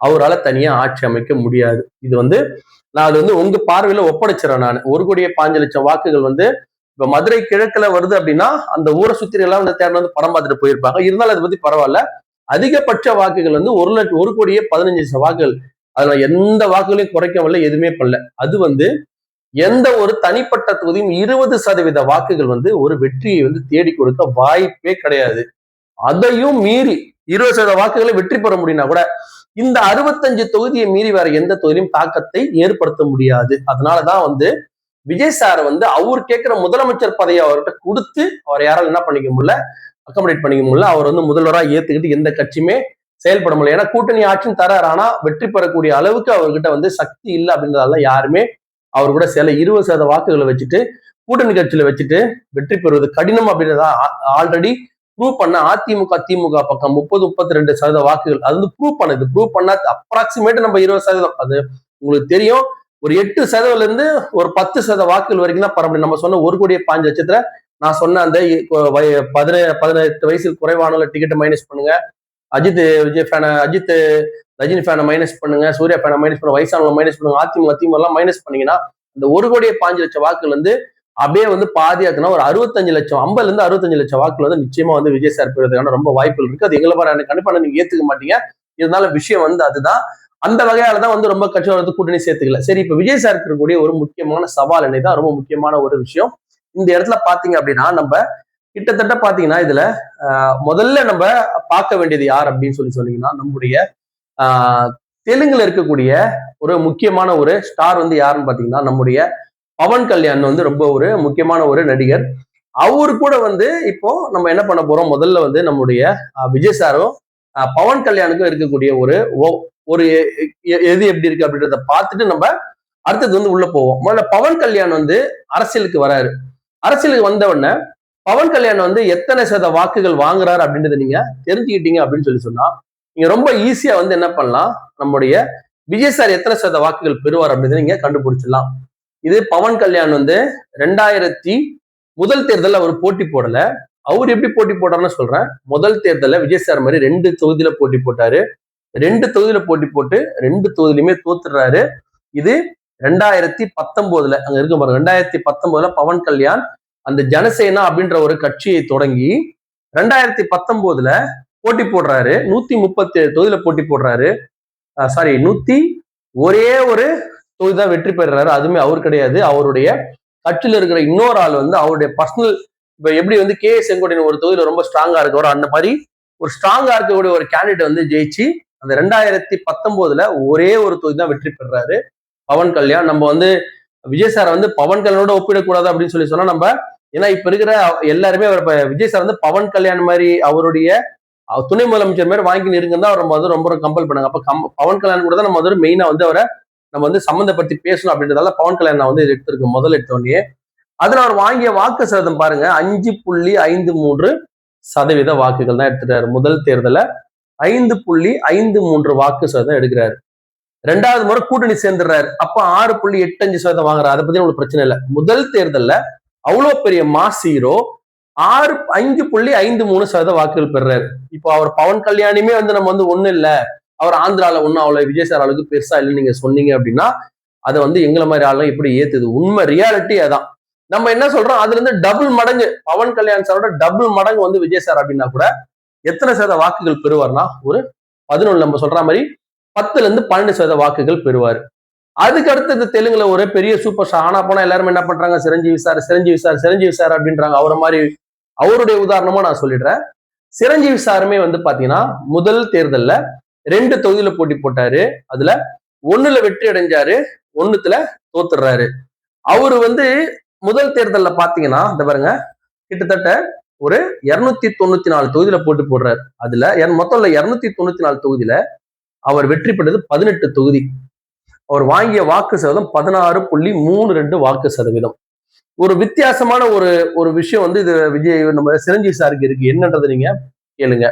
அவரால் தனியா ஆட்சி அமைக்க முடியாது. இது வந்து நான் அது வந்து உங்க பார்வையில ஒப்படைச்சிடறேன். நான் 1,05,00,000 வாக்குகள் வந்து இப்ப மதுரை கிழக்குல வருது அப்படின்னா அந்த ஊரை சுத்தி எல்லாம் வந்து தேர்ந்து வந்து படம் பார்த்துட்டு போயிருப்பாங்க. இருந்தாலும் அதை பத்தி பரவாயில்ல. அதிகபட்ச வாக்குகள் வந்து 1,15,00,000 வாக்குகள். அதுல எந்த வாக்குகளையும் குறைக்கவில்லை, எதுவுமே பண்ணல. அது வந்து எந்த ஒரு தனிப்பட்ட தொகுதியும் 20% வாக்குகள் வந்து ஒரு வெற்றியை வந்து தேடி கொடுக்க வாய்ப்பே கிடையாது. அதையும் மீறி 20% வாக்குகளை வெற்றி பெற முடியும்னா கூட இந்த 65 தொகுதியை மீறி வேற எந்த தொகுதியும் தாக்கத்தை ஏற்படுத்த முடியாது. அதனாலதான் வந்து விஜய் சார் வந்து அவர் கேட்கிற முதலமைச்சர் பதவியை அவர்கிட்ட கொடுத்து அவர் யாராலும் என்ன பண்ணிக்க முடியல, அக்கமடேட் பண்ணிக்க முடியல. அவர் வந்து முதல்வராக ஏத்துக்கிட்டு எந்த கட்சியுமே செயல்பட முடியல. ஏன்னா கூட்டணி ஆட்சியும் தராரு, ஆனா வெற்றி பெறக்கூடிய அளவுக்கு அவர்கிட்ட வந்து சக்தி இல்லை அப்படின்றதால யாருமே அவர் கூட சில 20% வாக்குகளை வச்சுட்டு கூட்டணி கட்சியில வச்சுட்டு வெற்றி பெறுவது கடினம் அப்படின்றத ஆல்ரெடி ப்ரூவ் பண்ண அதிமுக திமுக பக்கம் 30-32% வாக்குகள் அது வந்து ப்ரூவ் பண்ண அப்ராக்சிமேட் நம்ம 20%. அது உங்களுக்கு தெரியும். ஒரு 8% இருந்து ஒரு 10% வாக்குகள் வரைக்கும் தான் பரவாயில்ல. நம்ம சொன்ன 1,05,00,000 நான் சொன்ன அந்த 18 வயசுக்கு குறைவான டிக்கெட்டை மைனஸ் பண்ணுங்க, அஜித் விஜய் ஃபேனை, அஜித் ரஜினி ஃபேனை மைனஸ் பண்ணுங்க, சூர்யா ஃபேனை மைனஸ் பண்ணுங்க, வயசானவங்களை மைனஸ் பண்ணுங்க, அதிமுக திமுக எல்லாம் மைனஸ் பண்ணீங்கன்னா இந்த 1,05,00,000 வாக்குகள் வந்து அப்படியே வந்து பாதியாக்குனா ஒரு 65,00,000, 50 65,00,000 வாக்குகள் வந்து நிச்சயமா வந்து விஜய் சார் பெறுவதற்கான ரொம்ப வாய்ப்புகள் இருக்கு. அது எங்களை மாதிரி கண்டிப்பா நீங்க ஏத்துக்க மாட்டீங்க. இருந்தாலும் விஷயம் வந்து அதுதான். அந்த வகையாலதான் வந்து ரொம்ப கட்சி வந்து கூட்டணி சேர்த்துக்கல. சரி, இப்ப விஜய் சார் இருக்கக்கூடிய ஒரு முக்கியமான சவால் என்னதான் ரொம்ப முக்கியமான ஒரு விஷயம். இந்த இடத்துல பாத்தீங்க அப்படின்னா நம்ம கிட்டத்தட்ட பாத்தீங்கன்னா இதுல முதல்ல நம்ம பார்க்க வேண்டியது யார் அப்படின்னு சொன்னீங்கன்னா நம்முடைய தெலுங்குல இருக்கக்கூடிய ஒரு முக்கியமான ஒரு ஸ்டார் வந்து யாருன்னு பாத்தீங்கன்னா நம்முடைய பவன் கல்யாண் வந்து ரொம்ப ஒரு முக்கியமான ஒரு நடிகர். அவரு கூட வந்து இப்போ நம்ம என்ன பண்ண போறோம், முதல்ல வந்து நம்முடைய விஜய் சாரும் பவன் கல்யாணுக்கும் இருக்கக்கூடிய ஒரு எது எப்படி இருக்கு அப்படின்றத பார்த்துட்டு நம்ம அடுத்தது வந்து உள்ள போவோம். முதல்ல பவன் கல்யாண் வந்து அரசியலுக்கு வராரு. அரசியலுக்கு வந்த உடனே பவன் கல்யாண் வந்து எத்தனை சத வாக்குகள் வாங்குறாரு அப்படின்றத நீங்க தெரிஞ்சுக்கிட்டீங்க அப்படின்னு சொன்னா நீங்க ரொம்ப ஈஸியா வந்து என்ன பண்ணலாம், நம்முடைய விஜய் சார் எத்தனை சத வாக்குகள் பெறுவார் அப்படின்றத நீங்க கண்டுபிடிச்சிடலாம். இது பவன் கல்யாண் வந்து 2000 முதல் தேர்தலில் அவர் போட்டி போடல. அவர் எப்படி போட்டி போட்டார்னு சொல்றேன். முதல் தேர்தலில் விஜய் சார் மாதிரி 2 தொகுதியில போட்டி போட்டாரு. 2 தொகுதியில போட்டி போட்டு 2 தொகுதியிலுமே தோத்துறாரு. இது 2019 அங்க இருக்க பாருங்க. 2019 பவன் கல்யாண் அந்த ஜனசேனா அப்படின்ற ஒரு கட்சியை தொடங்கி 2019 போட்டி போடுறாரு. 137 தொகுதியில போட்டி போடுறாரு. சாரி, ஒரே ஒரு தொகுதி தான் வெற்றி பெறுறாரு. அதுவுமே அவர் கிடையாது, அவருடைய கட்சியில இருக்கிற இன்னொரு ஆள் வந்து அவருடைய பர்சனல். இப்ப எப்படி வந்து கே செங்கோட்டையன் ஒரு தொகுதியில ரொம்ப ஸ்ட்ராங்கா இருக்கவரோ அந்த மாதிரி ஒரு ஸ்ட்ராங்கா இருக்கக்கூடிய ஒரு கேண்டிடேட் வந்து ஜெயிச்சு அந்த 2019 ஒரே ஒரு தொகுதி தான் வெற்றி பெறாரு பவன் கல்யாண். நம்ம வந்து விஜய் சார் வந்து பவன் கல்யாணோட ஒப்பிடக்கூடாது அப்படின்னு சொன்னா நம்ம, ஏன்னா இப்ப இருக்கிற எல்லாருமே விஜய் சார் வந்து பவன் கல்யாண் மாதிரி அவருடைய துணை முதலமைச்சர் மாதிரி வாங்கி இருக்குன்னு தான் அவர் வந்து ரொம்ப கம்பல் பண்ணாங்க. அப்ப பவன் கல்யாண் கூட தான் நம்ம வந்து மெயினா வந்து அவரை நம்ம வந்து சம்மந்தப்படுத்தி பேசணும் அப்படின்றதால பவன் கல்யாண் நான் வந்து எடுத்திருக்கேன் முதல் எடுத்தோடனே. அதுல அவர் வாங்கிய வாக்கு சதவீதம் பாருங்க, 5.53% வாக்குகள் தான் எடுத்துட்டாரு. முதல் தேர்தல 5.53 வாக்கு சதவீதம் எடுக்கிறாரு. 2வது முறை கூட்டணி சேர்ந்துடுறாரு. அப்ப 6.85% வாங்குறாரு. அதை பத்தி உங்களுக்கு பிரச்சனை இல்லை. முதல் தேர்தல்ல அவ்வளவு பெரிய மாஸ் ஹீரோ 5.53% வாக்குகள் பெறாரு. இப்போ அவர் பவன் கல்யாணுமே வந்து நம்ம வந்து ஒண்ணு இல்ல, அவர் ஆந்திரால ஒன்னும் அவ்வளவு விஜய் சார் அளவுக்கு பெருசா இல்லைன்னு நீங்க சொன்னீங்க அப்படின்னா அதை வந்து எங்களை மாதிரி ஆளும் எப்படி ஏத்துது? உண்மை ரியாலிட்டி அதான். நம்ம என்ன சொல்றோம், அதுல இருந்து டபுள் மடங்கு பவன் கல்யாண் சாரோட டபுள் மடங்கு வந்து விஜய் சார் அப்படின்னா கூட எத்தனை சத வாக்குகள் பெறுவார்னா ஒரு 11, நம்ம சொல்ற மாதிரி 10-12% வாக்குகள் பெறுவார். அதுக்கு அடுத்தது தெலுங்குல ஒரு பெரிய சூப்பர் ஸ்டார் ஆனா போனா எல்லாரும் என்ன பண்றாங்க, சிரஞ்சீவி சார் அப்படின்றாங்க. அவரை மாதிரி அவருடைய உதாரணமா நான் சொல்லிடுறேன். சிரஞ்சீவி சாருமே வந்து பாத்தீங்கன்னா முதல் தேர்தல்ல 2 தொகுதியில போட்டி போட்டாரு. அதுல 1ல வெற்றி அடைஞ்சாரு, 1த்துல தோத்துறாரு. அவரு வந்து முதல் தேர்தல்ல பாத்தீங்கன்னா இந்த பாருங்க கிட்டத்தட்ட ஒரு 294 தொகுதியில போட்டி போடுறாரு. அதுல மொத்தம் 294 தொகுதியில அவர் வெற்றி பெற்றது 18 தொகுதி. அவர் வாங்கிய வாக்கு சதவீதம் 16.32 வாக்கு சதவீதம். ஒரு வித்தியாசமான ஒரு விஷயம் வந்து இது விஜய் நம்ம சிரஞ்சீவி சாருக்கு இருக்கு. என்னன்றதை நீங்க கேளுங்க.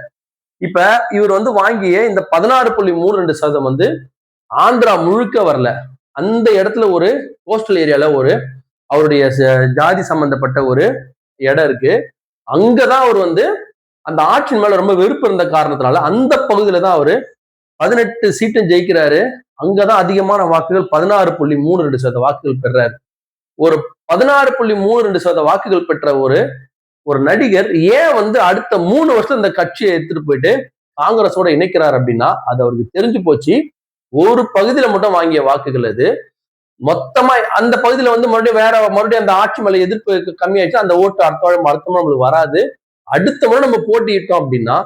இப்ப இவர் வந்து வாங்கிய இந்த 16.32% வந்து ஆந்திரா முழுக்க வரல. அந்த இடத்துல ஒரு கோஸ்டல் ஏரியால ஒரு அவருடைய ஜாதி சம்பந்தப்பட்ட ஒரு இடம் இருக்கு. அங்கதான் அவர் வந்து அந்த ஆட்சியின் மேல ரொம்ப வெறுப்பு இருந்த காரணத்தினால அந்த பகுதியில தான் அவரு 18 சீட்டும் ஜெயிக்கிறாரு. அங்கதான் அதிகமான வாக்குகள் 16.32% வாக்குகள் பெறாரு. ஒரு 16.32% வாக்குகள் பெற்ற ஒரு நடிகர் ஏன் வந்து அடுத்த 3 வருஷம் இந்த கட்சியை எடுத்துட்டு போயிட்டு காங்கிரஸோட இணைக்கிறார் அப்படின்னா அது அவருக்கு தெரிஞ்சு போச்சு. ஒரு பகுதியில மட்டும் வாங்கிய வாக்குகள் அது. மொத்தமா அந்த பகுதியில வந்து மறுபடியும் அந்த ஆட்சி மேல எதிர்ப்பு கம்மியாயிடுச்சு. அந்த ஓட்டு அர்த்தமா நம்மளுக்கு வராது. அடுத்த முறை நம்ம போட்டியிட்டோம் அப்படின்னா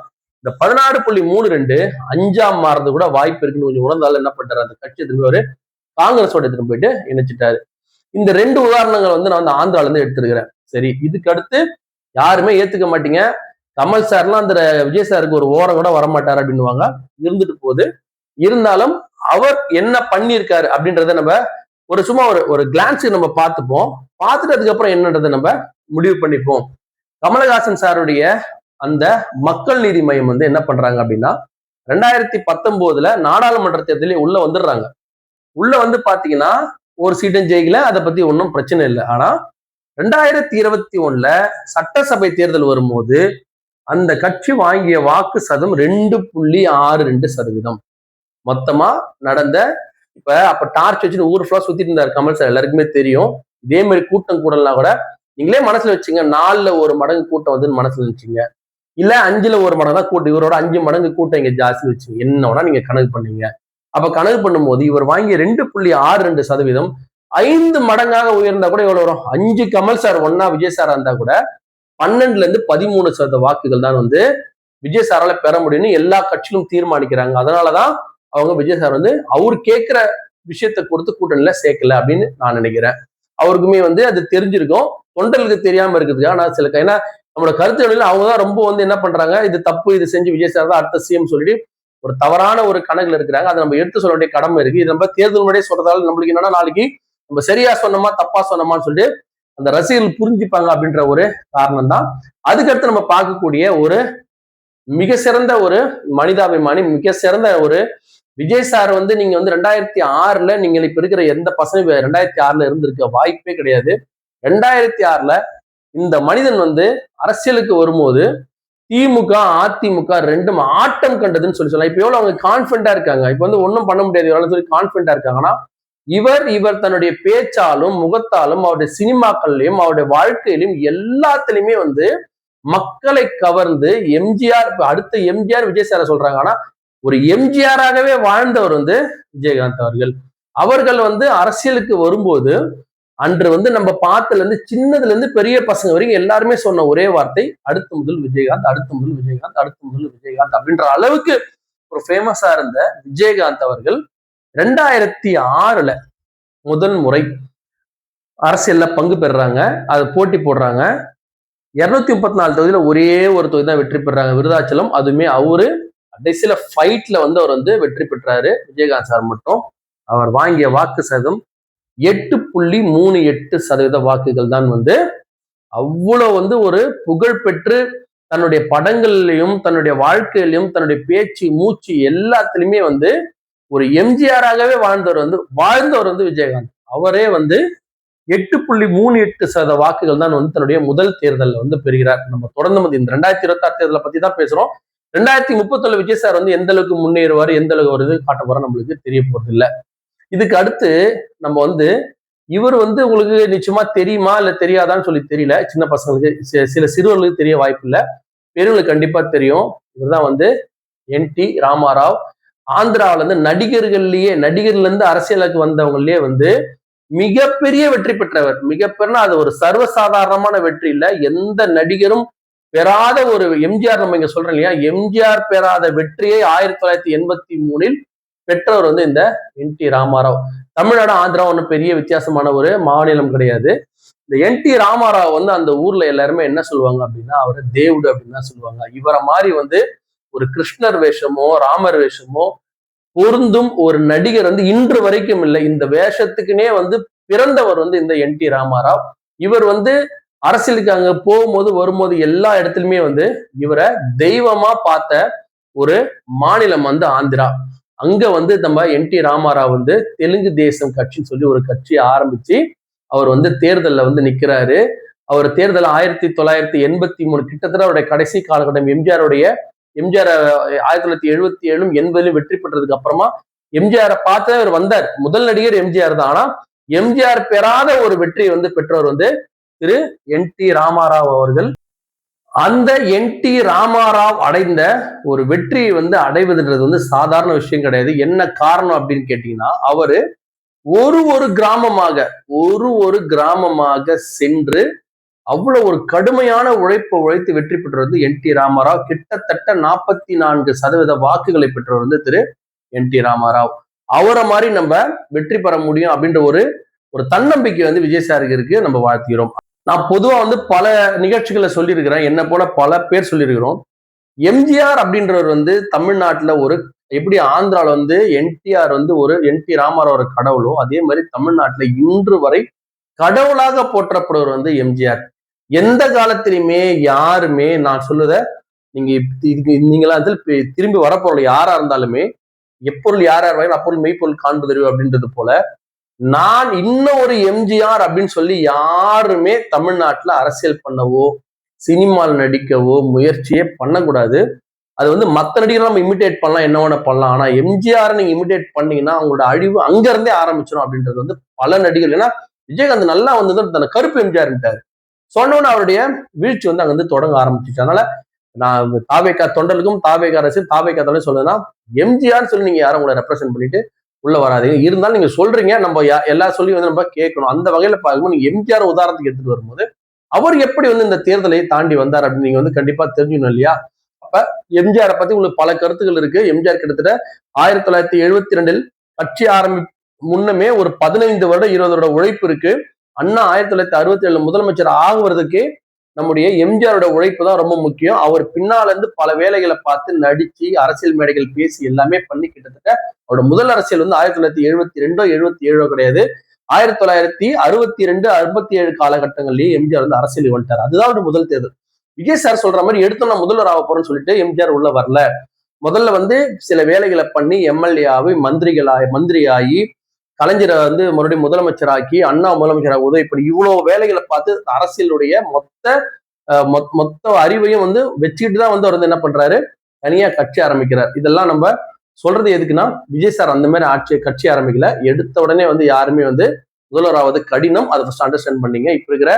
இந்த 16.32 5ஆம் மாறது கூட வாய்ப்பு இருக்குன்னு கொஞ்சம் உணர்ந்தாலும் என்ன பண்றாரு, அந்த கட்சி திரும்பி அவரு காங்கிரஸோட எடுத்துட்டு போயிட்டு இணைச்சிட்டாரு. இந்த 2 உதாரணங்கள் வந்து நான் வந்து ஆந்திரால இருந்து எடுத்திருக்கிறேன். சரி, இதுக்கு அடுத்து யாருமே ஏத்துக்க மாட்டீங்க. கமல் சார்லாம் அந்த விஜய் சாருக்கு ஒரு ஓரம் கூட வரமாட்டாரு அப்படின்னுவாங்க. இருந்துட்டு போகுது. இருந்தாலும் அவர் என்ன பண்ணியிருக்காரு அப்படின்றத நம்ம சும்மா ஒரு கிளான்ஸ் நம்ம பார்த்துப்போம். பார்த்துட்டு அதுக்கப்புறம் என்னன்றதை நம்ம முடிவு பண்ணிப்போம். கமலஹாசன் சாருடைய அந்த மக்கள் நீதி மையம் வந்து என்ன பண்றாங்க அப்படின்னா 2019 நாடாளுமன்ற தேர்தலில் உள்ள வந்துடுறாங்க. உள்ள வந்து பாத்தீங்கன்னா ஒரு சீட்டும் ஜெயிக்கல, அதை பத்தி ஒன்றும் பிரச்சனை இல்லை. ஆனா 2021 சட்டசபை தேர்தல் வரும்போது அந்த கட்சி வாங்கிய வாக்கு சதம் 2.62%. மொத்தமா நடந்த அப்ப டார்ச் வச்சுட்டு ஊர் ஃபுல்லா சுத்திட்டு இருந்தாரு கமல் சார், எல்லாருக்குமே தெரியும். இதே மாதிரி கூட்டம் கூடலாம் கூட நீங்களே மனசுல வச்சுங்க, 4ல் 1 மடங்கு கூட்டம் வந்து மனசுல வச்சுங்க, இல்ல 5ல் 1 மடங்கு தான் கூட்டம், இவரோட 5 மடங்கு கூட்டம் இங்க ஜாஸ்தி வச்சுங்க, என்னன்னா நீங்க கணக்கு பண்ணீங்க. அப்ப கணக்கு பண்ணும்போது இவர் வாங்கிய 2.62% 5 மடங்காக உயர்ந்தா கூட எவ்வளவு வரும்? 5 கமல் சார் ஒன்னா விஜய் சாரா இருந்தா கூட 12ல 13% வாக்குகள் தான் வந்து விஜய் சாரால பெற முடியும்னு எல்லா கட்சியிலும் தீர்மானிக்கிறாங்க. அதனாலதான் அவங்க விஜய் சார் வந்து அவர் கேட்கிற விஷயத்த கொடுத்து கூட்டணியில சேர்க்கல அப்படின்னு நான் நினைக்கிறேன். அவருக்குமே வந்து அது தெரிஞ்சிருக்கும், தொண்டர்களுக்கு தெரியாம இருக்குது. ஆனா ஏன்னா நம்மளோட கருத்துகளில் அவங்கதான் ரொம்ப வந்து என்ன பண்றாங்க, இது தப்பு, இது செஞ்சு விஜய் சார் தான் அடுத்த சிஎம் சொல்லிட்டு ஒரு தவறான ஒரு கணக்குல இருக்கிறாங்க. அதை நம்ம எடுத்து சொல்ல வேண்டிய கடமை இருக்கு. இது நம்ம தேர்தல் முன்னாடியே சொல்றதால நம்மளுக்கு என்னன்னா நாளைக்கு நம்ம சரியா சொன்னோமா தப்பா சொன்னோமான்னு சொல்லிட்டு அந்த ரசிகர்கள் புரிஞ்சுப்பாங்க அப்படின்ற ஒரு காரணம் தான். அதுக்கடுத்து நம்ம பார்க்கக்கூடிய ஒரு மிக சிறந்த ஒரு மனிதாபிமானி, மிக சிறந்த ஒரு விஜய் சார் வந்து நீங்க வந்து 2006 நீங்க இப்ப இருக்கிற எந்த பசங்க 2006 இருந்திருக்க வாய்ப்பே கிடையாது. 2006 இந்த மனிதன் வந்து அரசியலுக்கு வரும்போது திமுக அதிமுக ரெண்டும் ஆட்டம் கண்டதுன்னு சொல்லலாம். இப்ப எவ்வளவு அவங்க கான்பிடண்டா இருக்காங்க, இப்ப வந்து ஒன்னும் பண்ண முடியாது சொல்லி கான்பிடண்டா இருக்காங்கன்னா இவர் தன்னுடைய பேச்சாலும் முகத்தாலும் அவருடைய சினிமாக்கள்லயும் அவருடைய வாழ்க்கையிலும் எல்லாத்திலுமே வந்து மக்களை கவர்ந்து எம்ஜிஆர், அடுத்த எம்ஜிஆர் விஜய் சார சொல்றாங்க. ஆனா ஒரு எம்ஜிஆராகவே வாழ்ந்தவர் வந்து விஜயகாந்த் அவர்கள் வந்து அரசியலுக்கு வரும்போது அன்று வந்து நம்ம பார்த்ததுல இருந்து சின்னதுல இருந்து பெரிய பசங்க வரைக்கும் எல்லாருமே சொன்ன ஒரே வார்த்தை அடுத்த முதல் விஜயகாந்த், அடுத்த முதல் விஜயகாந்த், அடுத்த முதல் விஜயகாந்த் அப்படின்ற அளவுக்கு ஒரு ஃபேமஸா இருந்த விஜயகாந்த் அவர்கள் 2006 முதல் முறை அரசியல்ல பங்கு பெறாங்க. அது போட்டி போடுறாங்க. 234 தொகுதியில ஒரே ஒரு தொகுதி தான் வெற்றி பெறாங்க, விருதாச்சலம். அதுவுமே அவரு கடைசியில ஃபைட்ல வந்து அவர் வந்து வெற்றி பெற்றாரு. விஜயகாந்த் சார் மட்டும் அவர் வாங்கிய வாக்கு சதம் 8.38% வாக்குகள் தான் வந்து அவ்வளவு வந்து ஒரு புகழ் பெற்று தன்னுடைய படங்கள்லையும் தன்னுடைய வாழ்க்கையிலையும் தன்னுடைய பேச்சு மூச்சு எல்லாத்திலுமே வந்து ஒரு எம்ஜிஆராகவே வாழ்ந்தவர் வந்து விஜயகாந்த். அவரே வந்து 8.38% வாக்குகள் தான் வந்து தன்னுடைய முதல் தேர்தலில் வந்து பெறுகிறார். நம்ம தொடர்ந்து இந்த 2026 தேர்தலை பத்தி தான் பேசுறோம். 2031 விஜய் சார் வந்து எந்த அளவுக்கு முன்னேறுவார், எந்த அளவுக்கு வருது காட்ட போற நம்மளுக்கு தெரிய போறது இல்லை. இதுக்கு அடுத்து நம்ம வந்து இவர் வந்து உங்களுக்கு நிச்சயமா தெரியுமா இல்ல தெரியாதான்னு சொல்லி தெரியல. சின்ன பசங்களுக்கு சில சிறுவர்களுக்கு தெரிய வாய்ப்பு இல்லை, பெரியவங்களுக்கு கண்டிப்பா தெரியும். இவர்தான் வந்து என்.டி. ராமாராவ். ஆந்திராவில இருந்து நடிகர்ல இருந்து அரசியலுக்கு வந்தவங்களே வந்து மிகப்பெரிய வெற்றி பெற்றவர். மிகப்பெரிய அது ஒரு சர்வசாதாரணமான வெற்றி இல்ல. எந்த நடிகரும் பெறாத ஒரு எம்ஜிஆர், நம்ம இங்க சொல்றோம் இல்லையா, எம்ஜிஆர் பெறாத வெற்றியை 1983 பெற்றவர் வந்து இந்த என்.டி. ராமாராவ். தமிழ்நாடு ஆந்திரா ஒன்றும் பெரிய வித்தியாசமான ஒரு மாநிலம் கிடையாது. இந்த என்.டி. ராமாராவ் வந்து அந்த ஊர்ல எல்லாருமே என்ன சொல்லுவாங்க அப்படின்னா அவரை தேவுடு அப்படின்னு தான் சொல்லுவாங்க. இவரை மாதிரி வந்து ஒரு கிருஷ்ணர் வேஷமோ ராமர் வேஷமோ பொருந்தும் ஒரு நடிகர் வந்து இன்று வரைக்கும் இல்லை. இந்த வேஷத்துக்குனே வந்து பிறந்தவர் வந்து இந்த என்.டி. ராமாராவ். இவர் வந்து அரசியலுக்கு அங்க போகும்போது வரும்போது எல்லா இடத்துலயுமே வந்து இவரை தெய்வமா பார்த்த ஒரு மாநிலம் வந்து ஆந்திரா. அங்க வந்து நம்ம என்.டி. ராமாராவ் வந்து தெலுங்கு தேசம் கட்சின்னு சொல்லி ஒரு கட்சியை ஆரம்பிச்சு அவர் வந்து தேர்தலில் வந்து நிக்கிறாரு. அவர் தேர்தல் 1983 கிட்டத்தட்ட அவருடைய கடைசி காலகட்டம். எம்ஜிஆர் 1977 80 வெற்றி பெற்றதுக்கு அப்புறமா எம்ஜிஆரை பார்த்து அவர் வந்தார். முதல் நடிகர் எம்ஜிஆர் தான். ஆனா எம்ஜிஆர் பெறாத ஒரு வெற்றியை பெற்றவர் திரு என் டி ராமாராவ் அவர்கள். அந்த என் டி ராமாராவ் அடைந்த ஒரு வெற்றியை அடைவதுன்றது சாதாரண விஷயம் கிடையாது. என்ன காரணம் அப்படின்னு கேட்டீங்கன்னா, அவரு ஒரு கிராமமாக சென்று அவ்வளவு ஒரு கடுமையான உழைப்பை உழைத்து வெற்றி பெற்றவர் என் டி ராமாராவ். கிட்டத்தட்ட 44% வாக்குகளை பெற்றவர் திரு என் டி ராமாராவ். அவரை மாதிரி நம்ம வெற்றி பெற முடியும் அப்படின்ற ஒரு தன்னம்பிக்கை விஜய் சாருக்கு இருக்கு. நம்ம வாழ்த்துகிறோம். நான் பொதுவா பல நிகழ்ச்சிகளை சொல்லியிருக்கிறேன், என்ன போல பல பேர் சொல்லியிருக்கிறோம். எம்ஜிஆர் அப்படின்றவர் தமிழ்நாட்டுல எப்படி ஆந்திரால என்டிஆர் ஒரு என் டி ராமாராவ் ஒரு கடவுளோ, அதே மாதிரி தமிழ்நாட்டுல இன்று வரை கடவுளாக போற்றப்படுவர் எம்ஜிஆர். எந்த காலத்திலுமே யாருமே, நான் சொல்லுத நீங்களா திரும்பி வரப்போறோம் யாரா இருந்தாலுமே, எப்பொருள் யார் அப்பொருள் மெய்ப்பொருள் காண்பதறிவு அப்படின்றது போல, நான் இன்னும் ஒரு எம்ஜிஆர் அப்படின்னு சொல்லி யாருமே தமிழ்நாட்டுல அரசியல் பண்ணவோ சினிமாவில் நடிக்கவோ முயற்சியே பண்ணக்கூடாது. அது மற்ற நடிகர்கள் நம்ம இமிடேட் பண்ணலாம், என்ன வேணா பண்ணலாம். ஆனா எம்ஜிஆர் நீங்க இமிடேட் பண்ணீங்கன்னா அவங்களோட அழிவு அங்க இருந்தே ஆரம்பிச்சிடும் அப்படின்றது பல நடிகர்கள். ஏன்னா விஜயகாந்த் நல்லா தன்னை கருப்பு எம்ஜிஆர்ன்ட்டாரு. சொன்னோன்னு அவருடைய வீழ்ச்சி அங்க தொடங்க ஆரம்பிச்சிச்சு. அதனால நான் தாவேகா தொண்டலுக்கும் தாவேகா அரசியல் தாவேகா தொண்டலும் சொல்லுன்னா, எம்ஜிஆர் சொல்லி நீங்க யாரும் உங்களை ரெப்ரசென்ட் பண்ணிட்டு உள்ள வராதீங்க. இருந்தாலும் நீங்க சொல்றீங்க, நம்ம எல்லா சொல்லி நம்ம கேட்கணும். அந்த வகையில பார்க்கும்போது நீங்க எம்ஜிஆர் உதாரணத்துக்கு எடுத்துட்டு வரும்போது அவர் எப்படி இந்த தேர்தலை தாண்டி வந்தார் அப்படின்னு நீங்க கண்டிப்பா தெரிஞ்சுக்கணும் இல்லையா? அப்ப எம்ஜிஆரை பத்தி உங்களுக்கு பல கருத்துக்கள் இருக்கு. எம்ஜிஆர் கிட்டத்தட்ட 1972 கட்சி முன்னமே ஒரு 15 வருடம் 20 வருட உழைப்பு இருக்கு. அண்ணா 1967 முதலமைச்சர் ஆகுவதற்கு நம்முடைய எம்ஜிஆரோட உழைப்பு தான் ரொம்ப முக்கியம். அவர் பின்னால இருந்து பல வேலைகளை பார்த்து நடிச்சு அரசியல் மேடைகள் பேசி எல்லாமே பண்ணி கிட்டத்தட்ட அவரோட முதல் அரசியல் 1972 77 கிடையாது, 1962 67 காலகட்டங்கள்லயே எம்ஜிஆர் அரசியல் வந்துட்டார். அதுதான் அவருடைய முதல் தேர்தல். விஜய் சார் சொல்ற மாதிரி எடுத்து நான் முதல்வர் ஆக போறேன்னு சொல்லிட்டு எம்ஜிஆர் உள்ள வரல. முதல்ல சில வேலைகளை பண்ணி எம்எல்ஏ ஆகி மந்திரியாகி கலைஞரை மறுபடியும் முதலமைச்சராக்கி அண்ணா முதலமைச்சராக உதவிப்படி இவ்வளவு வேலைகளை பார்த்து அரசியலுடைய மொத்த அறிவையும் வச்சுக்கிட்டு தான் அவர் என்ன பண்றாரு, தனியா கட்சி ஆரம்பிக்கிறார். இதெல்லாம் நம்ம சொல்றது எதுக்குன்னா, விஜய் சார் அந்த மாதிரி கட்சி ஆரம்பிக்கல. எடுத்த உடனே யாருமே முதல்வராவது கடினம். அதை ஃபர்ஸ்ட் அண்டர்ஸ்டாண்ட் பண்ணீங்க. இப்ப இருக்கிற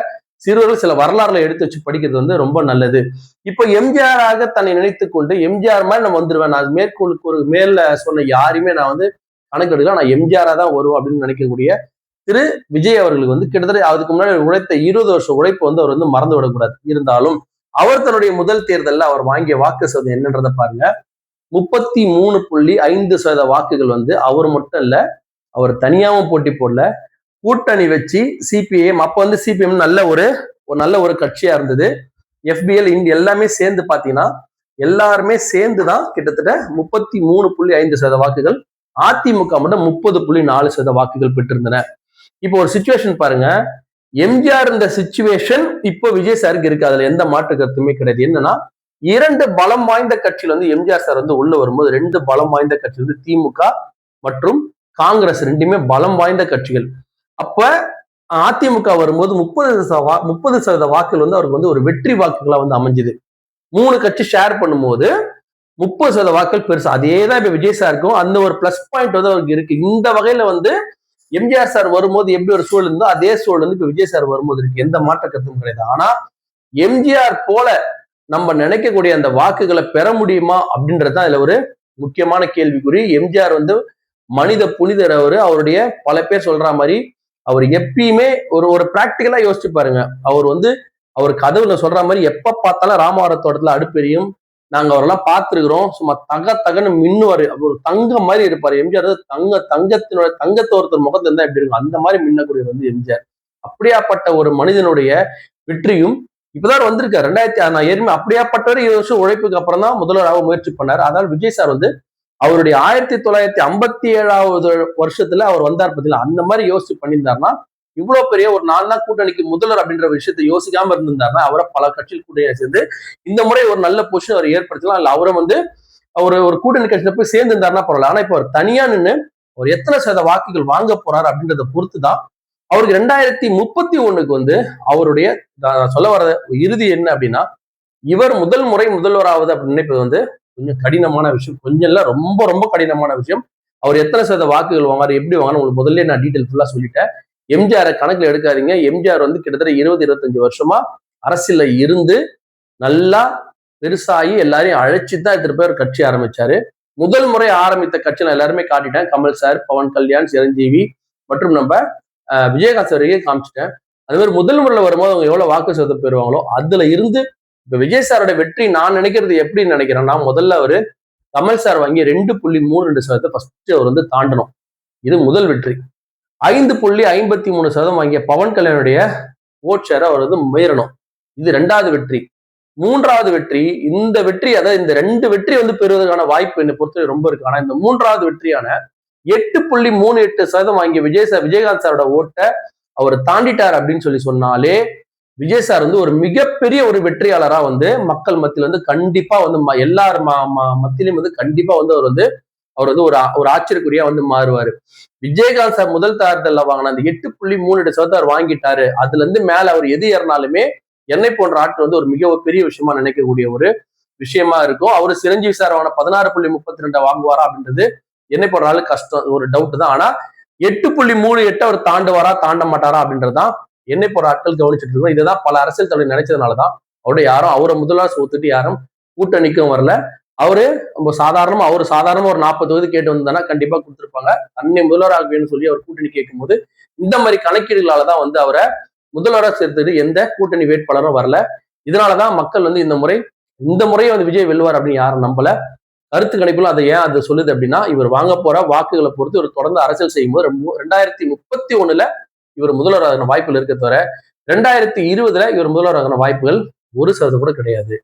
சிறுவர்கள் சில வரலாறுல எடுத்து வச்சு படிக்கிறது ரொம்ப நல்லது. இப்போ எம்ஜிஆர் ஆக தன்னை நினைத்துக் கொண்டு எம்ஜிஆர் மாதிரி நான் வந்துருவேன், நான் மேற்கோளுக்கு ஒரு மேல சொன்ன யாரையுமே நான் கணக்கு எடுக்கலாம், நான் எம்ஜிஆரா தான் வருவோம் அப்படின்னு நினைக்கக்கூடிய திரு விஜய் அவர்களுக்கு கிட்டத்தட்ட அதுக்கு முன்னாடி உழைத்த 20 வருஷம் உழைப்பு அவர் மறந்து விடக்கூடாது. இருந்தாலும் அவர் தன்னுடைய முதல் தேர்தலில் அவர் வாங்கிய வாக்கு சதவீதம் என்னன்றதை பாருங்க. 33.5% வாக்குகள் அவர் மட்டும் இல்ல, அவர் தனியாவும் போட்டி போடல, கூட்டணி வச்சு சிபிஎம், அப்ப சிபிஎம் நல்ல ஒரு கட்சியா இருந்தது. எஃபிஎல் எல்லாமே சேர்ந்து பாத்தீங்கன்னா எல்லாருமே சேர்ந்துதான் கிட்டத்தட்ட 33.5% வாக்குகள், அதிமுக மட்டும் 30.4% வாக்குகள் பெற்றிருந்தன. இப்போ ஒரு சிச்சுவேஷன் பாருங்க, எம்ஜிஆர் இந்த சிச்சுவேஷன் இப்போ விஜய் சாருக்கு இருக்கு, அதுல எந்த மாற்று கருத்துமே கிடையாது. என்னன்னா, 2 பலம் வாய்ந்த கட்சியில எம்ஜிஆர் சார் உள்ள வரும்போது 2 பலம் வாய்ந்த கட்சி திமுக மற்றும் காங்கிரஸ், ரெண்டுமே பலம் வாய்ந்த கட்சிகள். அப்ப அதிமுக வரும்போது 30% வாக்குகள் அவருக்கு ஒரு வெற்றி வாக்குகளா அமைஞ்சுது. 3 கட்சி ஷேர் பண்ணும்போது 30% வாக்குகள் பெருசு. அதேதான் இப்ப விஜய் சாருக்கும் அந்த ஒரு பிளஸ் பாயிண்ட் அவருக்கு இருக்கு. இந்த வகையில எம்ஜிஆர் சார் வரும்போது எப்படி ஒரு சூழல் இருந்தோ அதே சூழல் இப்ப விஜய் சார் வரும்போது இருக்கு. எந்த மாற்ற கருத்தும் கிடையாது. ஆனா எம்ஜிஆர் போல நம்ம நினைக்கக்கூடிய அந்த வாக்குகளை பெற முடியுமா அப்படின்றதுதான் இதுல ஒரு முக்கியமான கேள்விக்குறி. எம்ஜிஆர் மனித புனிதர். அவருடைய பல பேர் சொல்ற மாதிரி அவர் எப்பயுமே ஒரு பிராக்டிக்கலா யோசிச்சு பாருங்க. அவர் கதவுல சொல்ற மாதிரி எப்ப பார்த்தாலும் ராமவர தோட்டத்துல அடுப்பெரியும், நாங்க அவரெல்லாம் பார்த்திருக்கிறோம், சும்மா தகன்னு மின்னுவாரு, ஒரு தங்கம் மாதிரி இருப்பாரு. எம்ஜிஆர் தங்கத்தை ஒருத்தர் முகத்துல இருந்தா எப்படி இருக்கும், அந்த மாதிரி மின்னக்கூடியவர் எம்ஜிஆர். அப்படியாப்பட்ட ஒரு மனிதனுடைய வெற்றியும் இப்பதான் வந்திருக்காரு. 2006 அப்படியாப்பட்டவர் 20 வருஷம் உழைப்புக்கு அப்புறம் தான் முதல்வராக முயற்சி பண்ணாரு. அதனால விஜய் சார் அவருடைய 1957வது வருஷத்துல அவர் வந்தார் பத்தில, அந்த மாதிரி யோசிச்சு பண்ணியிருந்தாருன்னா, இவ்வளவு பெரிய ஒரு 4 நாள் கூட்டணிக்கு முதல்வர் அப்படின்ற விஷயத்தை யோசிக்காம இருந்திருந்தாருன்னா, அவரை பல கட்சியில் கூட்டணியா சேர்ந்து இந்த முறை ஒரு நல்ல பொசிஷன் அவர் ஏற்படுத்தலாம். இல்ல அவரை ஒரு கூட்டணி கட்சியில போய் சேர்ந்து இருந்தாருன்னா பரவாயில்ல. ஆனா இப்ப அவர் தனியா நின்று ஒரு எத்தனை சத வாக்குகள் வாங்க போறாரு அப்படின்றத பொறுத்துதான் அவருக்கு 2031 வந்து அவருடைய சொல்ல வர இறுதி என்ன அப்படின்னா, இவர் முதல் முறை முதல்வராவது அப்படின்னு நினைப்பது வந்து கொஞ்சம் கடினமான விஷயம். கொஞ்சம் இல்ல, ரொம்ப ரொம்ப கடினமான விஷயம். அவர் எத்தனை சதவீத வாக்குகள் வாங்குறாரு, எப்படி வாங்கணும் உங்களுக்கு முதல்ல நான் டீட்டெயில் ஃபுல்லா சொல்லிட்டேன். எம்ஜிஆர் கணக்குல எடுக்காதீங்க. எம்ஜிஆர் வந்து கிட்டத்தட்ட 20-25 வருஷமா அரசியல்ல இருந்து நல்லா பெருசாகி எல்லாரையும் அழைச்சு தான் இத்தனை பேர் கட்சி ஆரம்பிச்சாரு. முதல் முறை ஆரம்பித்த கட்சி நான் எல்லாருமே காட்டிட்டேன். கமல் சார், பவன் கல்யாண், சிரஞ்சீவி மற்றும் நம்ம விஜயகாந்த் சார் வரைக்கும் காமிச்சிட்டேன். அது மாதிரி முதல் முறையில வரும்போது அவங்க எவ்வளவு வாக்கு சதவீதம் பெறுவாங்களோ அதுல இருந்து இப்ப விஜய் சாரோட வெற்றி நான் நினைக்கிறது எப்படி நினைக்கிறேன்னா, முதல்ல அவரு கமல் சார் வாங்கி 2.32% ஃபர்ஸ்ட் அவர் வந்து தாண்டணும். இது முதல் வெற்றி. 5.53% வாங்கிய பவன் கல்யாணுடைய ஓட் ஷேர் அவர் வந்து மீறணும். இது இரண்டாவது வெற்றி. மூன்றாவது வெற்றி, இந்த வெற்றி, அதாவது இந்த 2 வெற்றி வந்து பெறுவதற்கான வாய்ப்பு என்னை பொறுத்தவரை ரொம்ப இருக்கு. ஆனா இந்த மூன்றாவது வெற்றியான 8.38% வாங்கிய விஜயகாந்த் சாரோட ஓட்டை அவர் தாண்டிட்டார் அப்படின்னு சொன்னாலே விஜய் சார் வந்து ஒரு மிகப்பெரிய ஒரு வெற்றியாளரா வந்து மக்கள் மத்தியில வந்து கண்டிப்பா வந்து எல்லார் மத்தியிலும் வந்து கண்டிப்பா வந்து அவர் வந்து ஒரு ஆச்சரியக்குறியா வந்து மாறுவாரு. விஜயகாந்த் சார் முதல் தேர்தல்ல வாங்கின அந்த 8.38% அவர் வாங்கிட்டாரு. அதுல இருந்து மேல அவர் எது ஏறினாலுமே என்னை போன்ற ஆட்கள் வந்து ஒரு மிக பெரிய விஷயமா நினைக்கக்கூடிய ஒரு விஷயமா இருக்கும். அவரு சிரஞ்சீவி சார் வாங்கின 16.32 வாங்குவாரா அப்படின்றது என்னை போன்ற ஆளு கஷ்டம், ஒரு டவுட் தான். ஆனா 8.38 அவர் தாண்டுவாரா தாண்ட மாட்டாரா அப்படின்றதுதான் என்னை போற ஆட்கள் கவனிச்சுட்டு இருக்கோம். இதுதான் பல அரசியல் தலைவர் நினைச்சதுனாலதான் அவரை முதல்வர் ஒத்துட்டு யாரும் கூட்டணிக்கும் வரல. அவரு சாதாரணமா ஒரு 40 தொகுதி கேட்டு வந்தானா கண்டிப்பா கொடுத்துருப்பாங்க. தன்னை முதல்வராக வேணும்னு சொல்லி அவர் கூட்டணி கேட்கும் போது இந்த மாதிரி கணக்கீடுகளாலதான் வந்து அவரை முதல்வராக சேர்த்துட்டு எந்த கூட்டணி வேட்பாளரும் வரல. இதனாலதான் மக்கள் வந்து இந்த முறையை வந்து விஜய் வெல்வார் அப்படின்னு யாரும் நம்பல. கருத்து கணிப்புல அதை ஏன் அது சொல்லுது அப்படின்னா, இவர் வாங்க போற வாக்குகளை பொறுத்து இவர் தொடர்ந்து அரசியல் செய்யும் போது 2031 இவர் முதல்வராக வாய்ப்புகள் இருக்க தவிர 2020 இவர் முதல்வராக வாய்ப்புகள் 1% கூட கிடையாது.